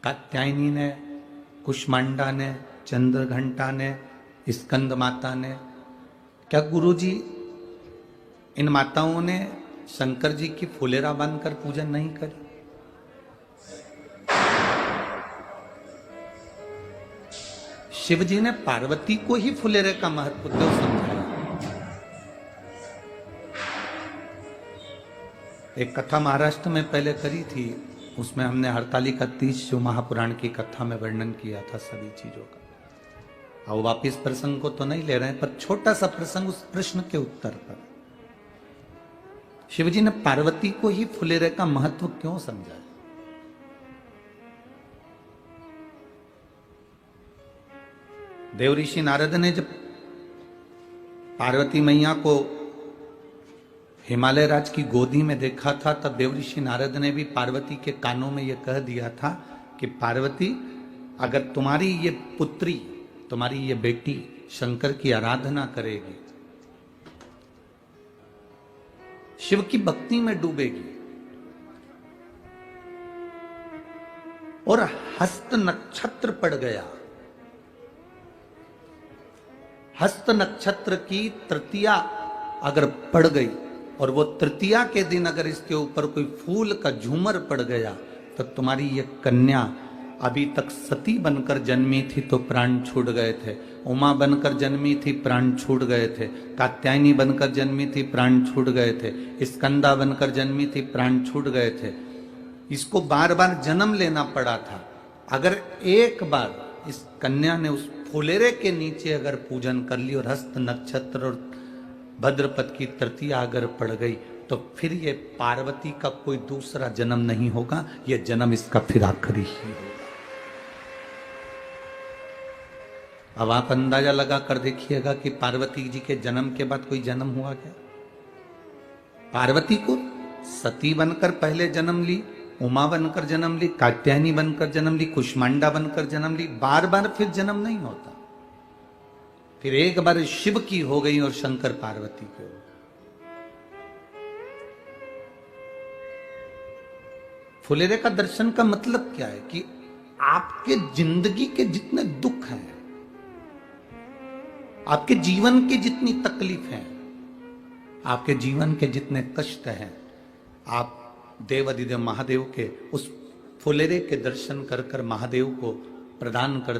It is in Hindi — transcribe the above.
कात्यायनी ने, कुष्मांडा ने, चंद्रघंटा ने, स्कंद माता ने, क्या गुरुजी इन माताओं ने शंकर जी की फुलेरा बांधकर पूजन नहीं करी? शिव जी ने पार्वती को ही फुलेरे का महत्व क्यों समझाया? एक कथा महाराष्ट्र में पहले करी थी, उसमें हमने हरतालिका तीज जो महापुराण की कथा में वर्णन किया था सभी चीजों का। और वापिस प्रसंग को तो नहीं ले रहे हैं, पर छोटा सा प्रसंग उस प्रश्न के उत्तर पर। शिवजी ने पार्वती को ही फुलेरे का महत्व क्यों समझाया? देव ऋषि नारद ने जब पार्वती मैया को हिमालय राज की गोदी में देखा था, तब देव ऋषि नारद ने भी पार्वती के कानों में यह कह दिया था कि पार्वती, अगर तुम्हारी ये पुत्री, तुम्हारी ये बेटी शंकर की आराधना करेगी, शिव की भक्ति में डूबेगी और हस्त नक्षत्र पड़ गया, हस्त नक्षत्र की तृतीया अगर पड़ गई और वो तृतीया के दिन अगर इसके ऊपर कोई फूल का झूमर पड़ गया, तो तुम्हारी ये कन्या अभी तक सती बनकर जन्मी थी तो प्राण छूट गए थे, उमा बनकर जन्मी थी प्राण छूट गए थे, कात्यायनी बनकर जन्मी थी प्राण छूट गए थे, स्कंदा बनकर जन्मी थी प्राण छूट गए थे। इसको बार बार जन्म लेना पड़ा था। अगर एक बार इस कन्या ने उस फुलेरे के नीचे अगर पूजन कर ली और हस्त नक्षत्र और भद्रपद की तृतीया अगर पड़ गई, तो फिर ये पार्वती का कोई दूसरा जन्म नहीं होगा, ये जन्म इसका फिर आखिरी ही होगा। अब आप अंदाजा लगा कर देखिएगा कि पार्वती जी के जन्म के बाद कोई जन्म हुआ क्या? पार्वती को सती बनकर पहले जन्म ली, उमा बनकर जन्म ली, कात्यायनी बनकर जन्म ली, कुष्मांडा बनकर जन्म ली, बार बार फिर जन्म नहीं होता। फिर एक बार शिव की हो गई और शंकर पार्वती की हो गई। फुलेरे का दर्शन का मतलब क्या है कि आपके जिंदगी के जितने दुख हैं, आपके जीवन की जितनी तकलीफ है, आपके जीवन के जितने कष्ट हैं, आप देव अधिदेव महादेव के उस फुलेरे के दर्शन कर कर महादेव को प्रदान कर दें।